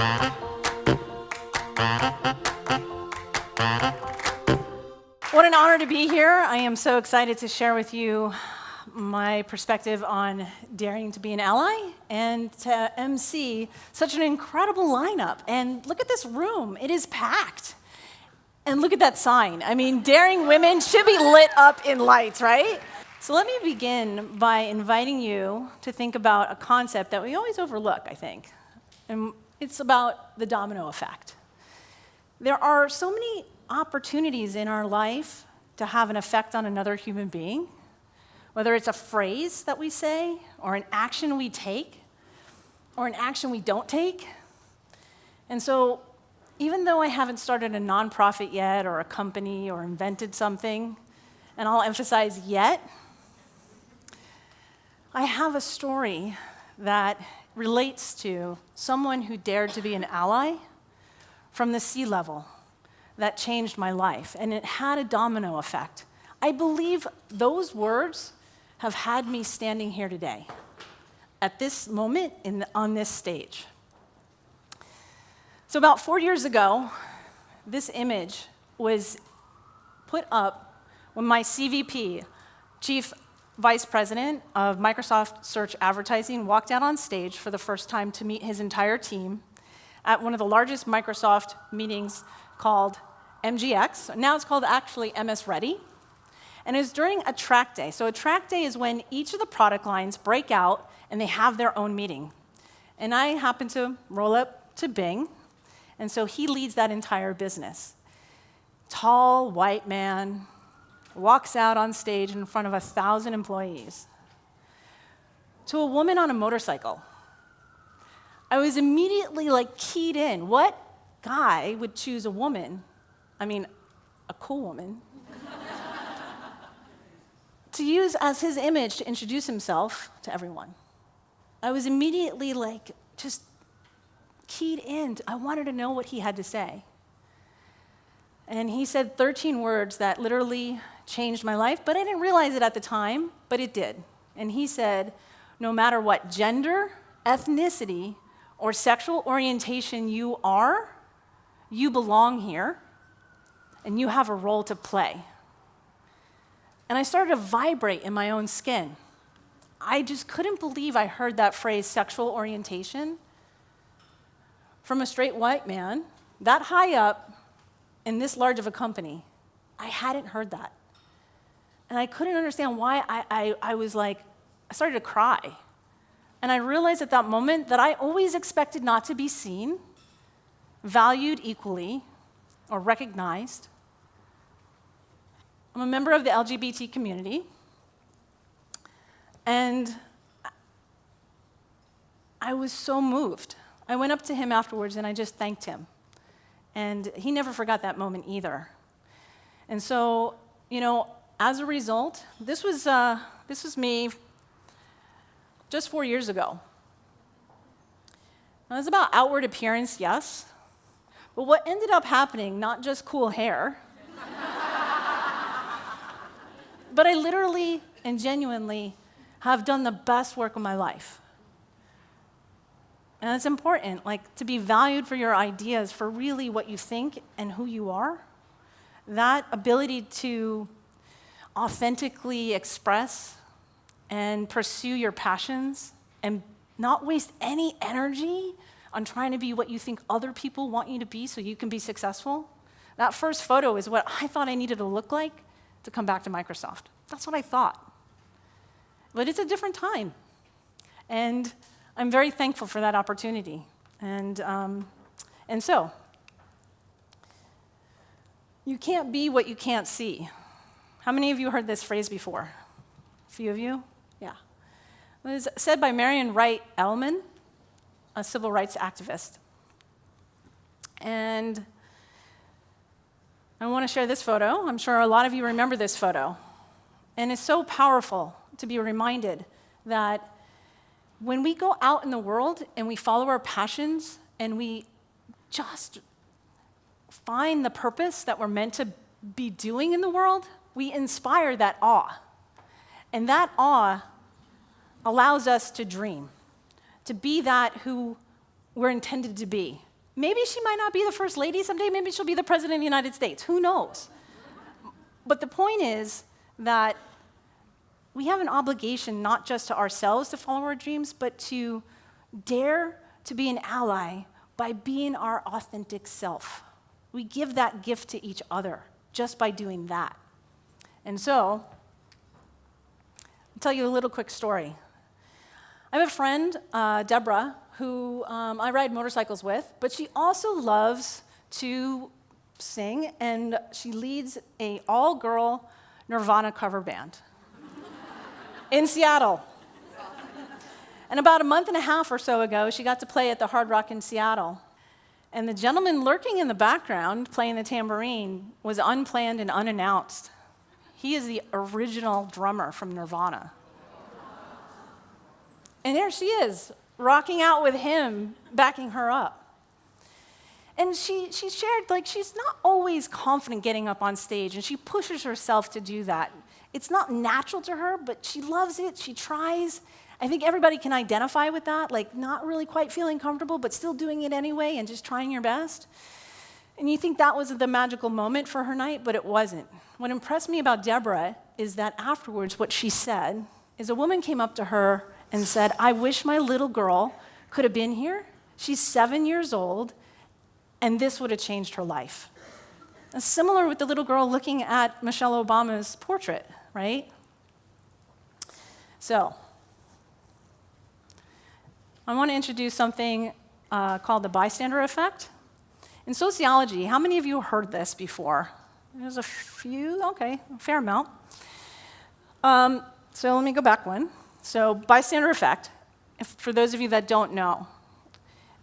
What an honor to be here. I am so excited to share with you my perspective on daring to be an ally and to MC such an incredible lineup. And look at this room, it is packed. And look at that sign. I mean, daring women should be lit up in lights, right? So let me begin by inviting you to think about a concept that we always overlook, I think. And it's about the domino effect. There are so many opportunities in our life to have an effect on another human being, whether it's a phrase that we say, or an action we take, or an action we don't take. And so, even though I haven't started a nonprofit yet, or a company, or invented something, and I'll emphasize yet, I have a story that relates to someone who dared to be an ally from the sea level that changed my life, and it had a domino effect. I believe those words have had me standing here today, at this moment on this stage. So about 4 years ago, this image was put up when my CVP, Chief Vice President of Microsoft Search Advertising, walked out on stage for the first time to meet his entire team at one of the largest Microsoft meetings called MGX. Now it's called actually MS Ready. And it was during a track day. So a track day is when each of the product lines break out and they have their own meeting. And I happen to roll up to Bing, and so he leads that entire business. Tall, white man, walks out on stage in front of 1,000 employees. To a woman on a motorcycle. I was immediately keyed in. What guy would choose a woman, a cool woman, to use as his image to introduce himself to everyone? I was immediately just keyed in. I wanted to know what he had to say. And he said 13 words that literally changed my life, but I didn't realize it at the time, but it did. And he said, no matter what gender, ethnicity, or sexual orientation you are, you belong here, and you have a role to play. And I started to vibrate in my own skin. I just couldn't believe I heard that phrase, sexual orientation, from a straight white man, that high up, in this large of a company. I hadn't heard that. And I couldn't understand why I started to cry. And I realized at that moment that I always expected not to be seen, valued equally, or recognized. I'm a member of the LGBT community, and I was so moved. I went up to him afterwards and I just thanked him. And he never forgot that moment either. And so, as a result, this was me just 4 years ago. Now, it was about outward appearance, yes, but what ended up happening, not just cool hair, but I literally and genuinely have done the best work of my life. And it's important, to be valued for your ideas, for really what you think and who you are. That ability to authentically express and pursue your passions and not waste any energy on trying to be what you think other people want you to be so you can be successful. That first photo is what I thought I needed to look like to come back to Microsoft. That's what I thought. But it's a different time. And I'm very thankful for that opportunity. And so, you can't be what you can't see. How many of you heard this phrase before? A few of you? Yeah. It was said by Marion Wright Ellman, a civil rights activist. And I want to share this photo. I'm sure a lot of you remember this photo. And it's so powerful to be reminded that when we go out in the world and we follow our passions and we just find the purpose that we're meant to be doing in the world, we inspire that awe. And that awe allows us to dream, to be that who we're intended to be, Maybe she might not be the first lady someday. Maybe she'll be the president of the United States. Who knows? But the point is that we have an obligation not just to ourselves to follow our dreams, but to dare to be an ally by being our authentic self. We give that gift to each other just by doing that. And so, I'll tell you a little quick story. I have a friend, Deborah, who I ride motorcycles with, but she also loves to sing, and she leads an all-girl Nirvana cover band in Seattle. And about a month and a half or so ago, she got to play at the Hard Rock in Seattle. And the gentleman lurking in the background, playing the tambourine, was unplanned and unannounced. He is the original drummer from Nirvana. And there she is, rocking out with him, backing her up. And she shared, she's not always confident getting up on stage, and she pushes herself to do that. It's not natural to her, but she loves it, she tries. I think everybody can identify with that, not really quite feeling comfortable, but still doing it anyway and just trying your best. And you think that was the magical moment for her night, but it wasn't. What impressed me about Deborah is that afterwards, what she said is a woman came up to her and said, "I wish my little girl could have been here. She's 7 years old, and this would have changed her life." It's similar with the little girl looking at Michelle Obama's portrait, right? So, I want to introduce something called the bystander effect. In sociology, how many of you heard this before? There's a few, okay, a fair amount. So let me go back one. So bystander effect, for those of you that don't know,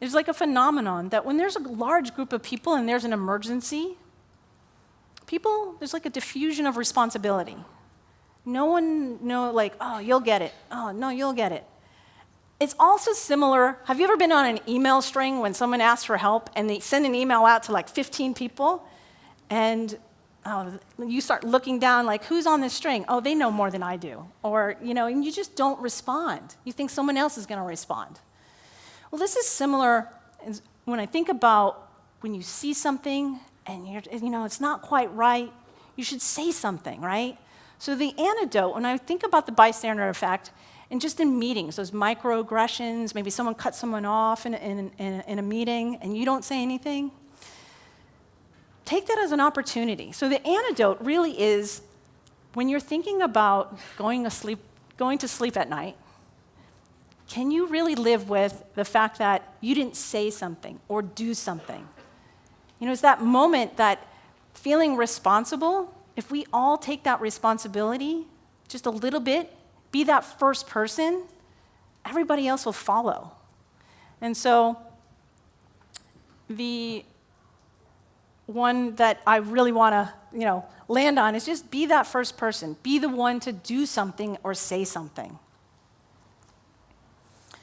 there's a phenomenon that when there's a large group of people and there's an emergency, there's a diffusion of responsibility. No one oh, you'll get it. Oh, no, you'll get it. It's also similar. Have you ever been on an email string when someone asks for help and they send an email out to 15 people and you start looking down who's on this string? Oh, they know more than I do. Or, and you just don't respond. You think someone else is going to respond. Well, this is similar when I think about when you see something and it's not quite right, you should say something, right? So the antidote, when I think about the bystander effect, and just in meetings, those microaggressions, maybe someone cuts someone off in a meeting and you don't say anything, take that as an opportunity. So the antidote really is when you're thinking about going to sleep at night, can you really live with the fact that you didn't say something or do something? It's that moment, that feeling responsible. If we all take that responsibility just a little bit, be that first person, everybody else will follow. And so the one that I really want to, land on is just be that first person. Be the one to do something or say something.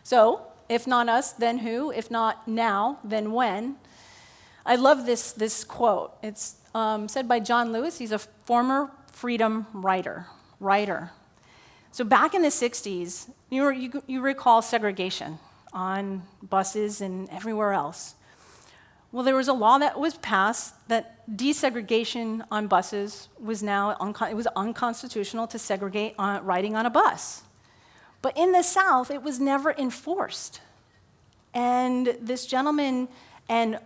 So, if not us, then who? If not now, then when? I love this quote. It's said by John Lewis. He's a former freedom writer. So back in the 60s, you recall segregation on buses and everywhere else. Well, there was a law that was passed that desegregation on buses was now it was unconstitutional to segregate riding on a bus. But in the South, it was never enforced. And this gentleman and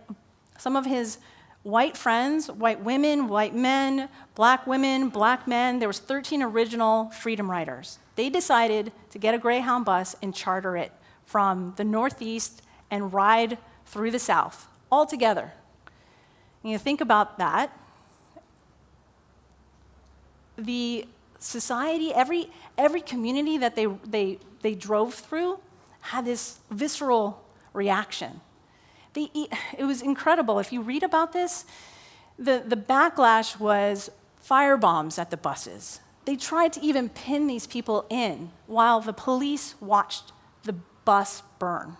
some of his white friends, white women, white men, black women, black men, there was 13 original freedom riders. They decided to get a Greyhound bus and charter it from the Northeast and ride through the South, all together. And you think about that. The society, every community that they drove through had this visceral reaction. It was incredible. If you read about this, the backlash was firebombs at the buses. They tried to even pin these people in while the police watched the bus burn.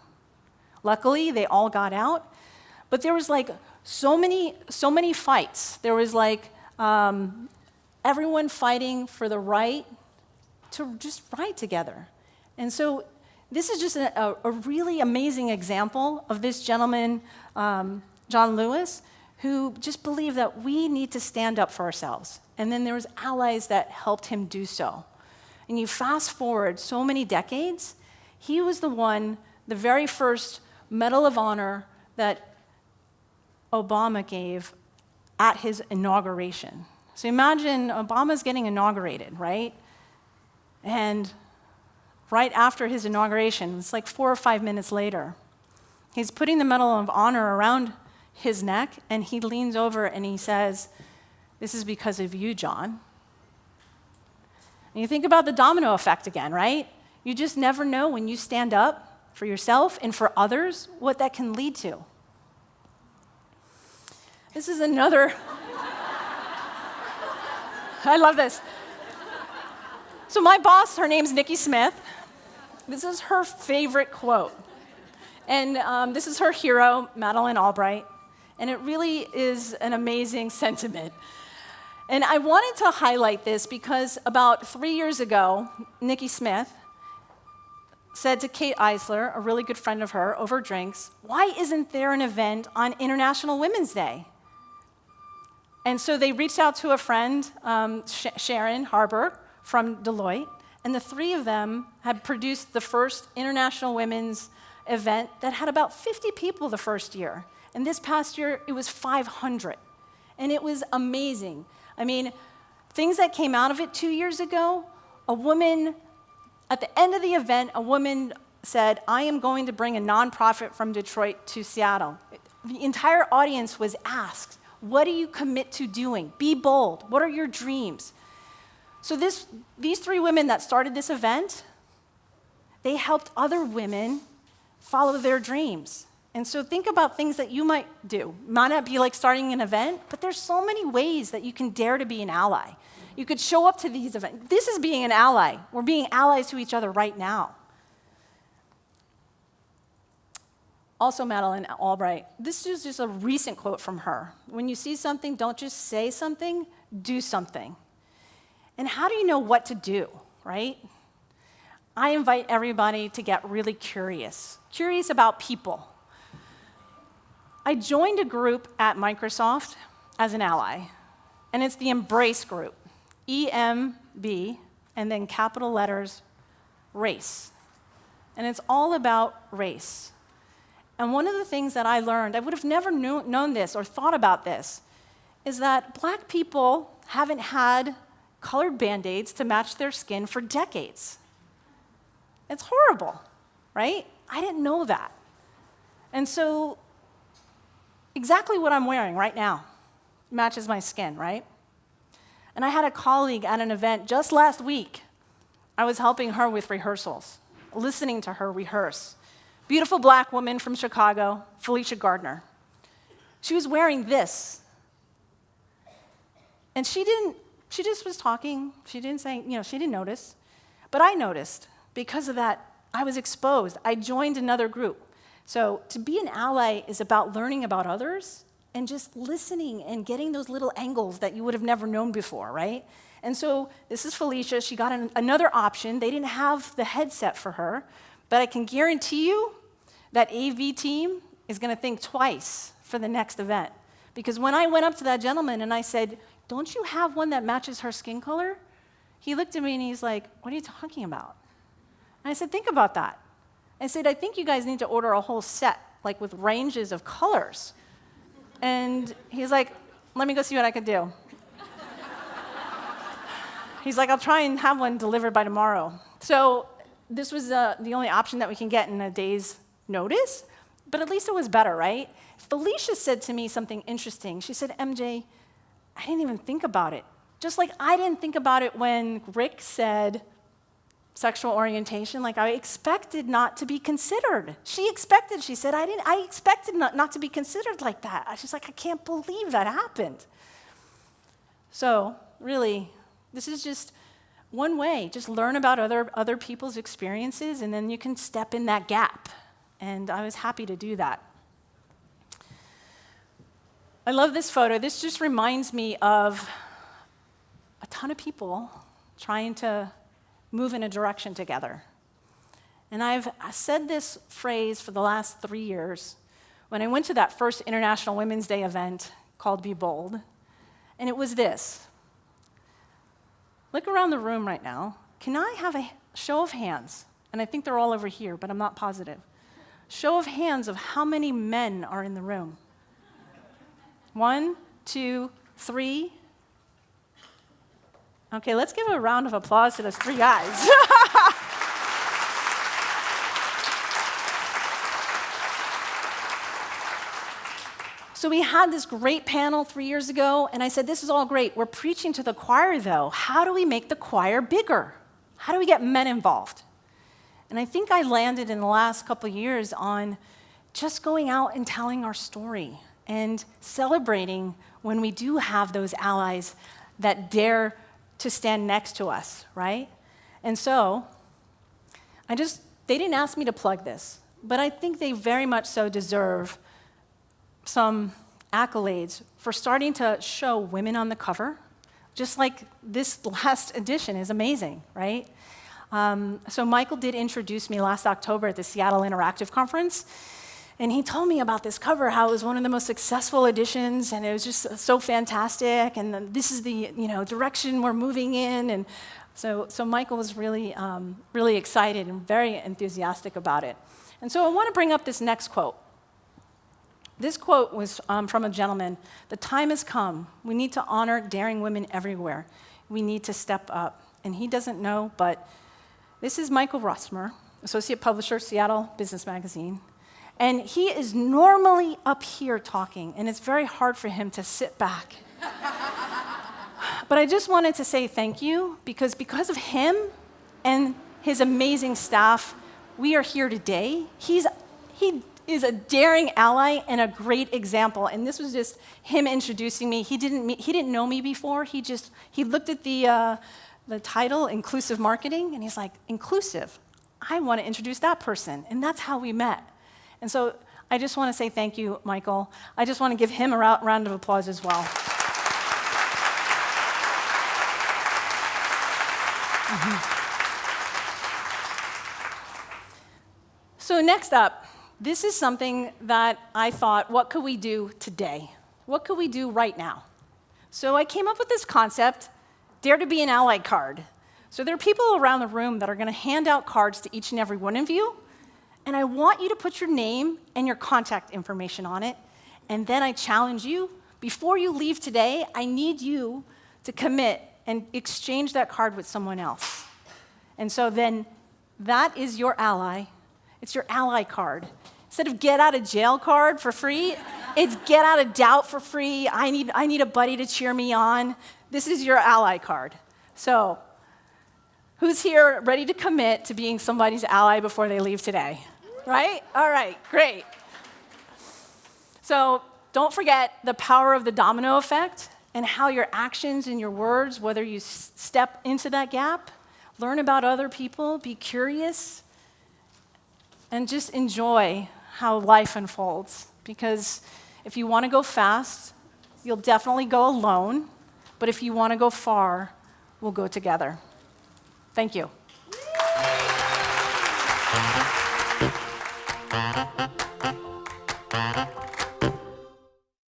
Luckily, they all got out, but there was so many fights. There was everyone fighting for the right to just ride together. And so This is just a really amazing example of this gentleman, John Lewis, who just believed that we need to stand up for ourselves. And then there was allies that helped him do so. And you fast forward so many decades, he was the very first Medal of Honor that Obama gave at his inauguration. So imagine Obama's getting inaugurated, right? And right after his inauguration, it's like 4 or 5 minutes later, he's putting the Medal of Honor around his neck, and he leans over and he says, "This is because of you, John." And you think about the domino effect again, right? You just never know when you stand up for yourself and for others what that can lead to. This is another, I love this. So my boss, her name's Nikki Smith. This is her favorite quote. And this is her hero, Madeleine Albright. And it really is an amazing sentiment. And I wanted to highlight this because about 3 years ago, Nikki Smith said to Kate Eisler, a really good friend of her, over drinks, "Why isn't there an event on International Women's Day?" And so they reached out to a friend, Sharon Harburg from Deloitte, and the three of them had produced the first International Women's event that had about 50 people the first year. And this past year, it was 500. And it was amazing. I mean, things that came out of it 2 years ago, at the end of the event, a woman said, "I am going to bring a nonprofit from Detroit to Seattle." The entire audience was asked, "What do you commit to doing? Be bold. What are your dreams?" So these three women that started this event, they helped other women follow their dreams. And so think about things that you might do. Might not be like starting an event, but there's so many ways that you can dare to be an ally. You could show up to these events. This is being an ally. We're being allies to each other right now. Also, Madeleine Albright, this is just a recent quote from her. When you see something, don't just say something, do something. And how do you know what to do, right? I invite everybody to get really curious about people. I joined a group at Microsoft as an ally, and it's the Embrace group, EMB, and then capital letters, race. And it's all about race. And one of the things that I learned, I would have never known this or thought about this, is that Black people haven't had colored Band-Aids to match their skin for decades. It's horrible, right? I didn't know that. And so exactly what I'm wearing right now matches my skin, right? And I had a colleague at an event just last week. I was helping her with rehearsals, listening to her rehearse. Beautiful Black woman from Chicago, Felicia Gardner. She was wearing this. And she just was talking. She didn't say, she didn't notice. But I noticed. Because of that, I was exposed. I joined another group. So to be an ally is about learning about others and just listening and getting those little angles that you would have never known before, right? And so this is Felicia. She got another option. They didn't have the headset for her, but I can guarantee you that AV team is going to think twice for the next event. Because when I went up to that gentleman and I said, "Don't you have one that matches her skin color?" He looked at me and he's like, "What are you talking about?" And I said, "Think about that." I said, "I think you guys need to order a whole set, like with ranges of colors." And he's like, "Let me go see what I can do." He's like, "I'll try and have one delivered by tomorrow." So this was the only option that we can get in a day's notice, but at least it was better, right? Felicia said to me something interesting. She said, "MJ, I didn't even think about it. Just like I didn't think about it when Rick said sexual orientation, like I expected not to be considered." She said, I expected not to be considered like that. She's like, "I can't believe that happened." So really, this is just one way. Just learn about other people's experiences, and then you can step in that gap. And I was happy to do that. I love this photo. This just reminds me of a ton of people trying to move in a direction together. And I've said this phrase for the last 3 years when I went to that first International Women's Day event called Be Bold, and it was this. Look around the room right now. Can I have a show of hands? And I think they're all over here, but I'm not positive. Show of hands of how many men are in the room. 1, 2, 3. Okay, let's give a round of applause to those 3 guys. So we had this great panel 3 years ago, and I said, this is all great. We're preaching to the choir, though. How do we make the choir bigger? How do we get men involved? And I think I landed in the last couple of years on just going out and telling our story and celebrating when we do have those allies that dare to stand next to us, right? And so they didn't ask me to plug this, but I think they very much so deserve some accolades for starting to show women on the cover, just like this last edition is amazing, right? So Michael did introduce me last October at the Seattle Interactive Conference, and he told me about this cover, how it was one of the most successful editions, and it was just so fantastic, and this is the direction we're moving in, and so Michael was really, really excited and very enthusiastic about it. And so I want to bring up this next quote. This quote was from a gentleman. The time has come. We need to honor daring women everywhere. We need to step up. And he doesn't know, but this is Michael Rossmer, associate publisher, Seattle Business Magazine. And he is normally up here talking, and it's very hard for him to sit back. But I just wanted to say thank you, because of him and his amazing staff, we are here today. He is a daring ally and a great example. And this was just him introducing me. He didn't know me before. He looked at the title, Inclusive Marketing, and he's like, inclusive. I want to introduce that person. And that's how we met. And so I just want to say thank you, Michael. I just want to give him a round of applause as well. So next up, this is something that I thought, what could we do today? What could we do right now? So I came up with this concept, Dare to be an Ally card. So there are people around the room that are going to hand out cards to each and every one of you, and I want you to put your name and your contact information on it, and then I challenge you, before you leave today, I need you to commit and exchange that card with someone else. And so then that is your ally. It's your ally card. Instead of get out of jail card for free, it's get out of doubt for free. I need a buddy to cheer me on. This is your ally card. So who's here ready to commit to being somebody's ally before they leave today? Right? All right, great. So don't forget the power of the domino effect and how your actions and your words, whether you step into that gap, learn about other people, be curious, and just enjoy how life unfolds. Because if you want to go fast, you'll definitely go alone. But if you want to go far, we'll go together. Thank you.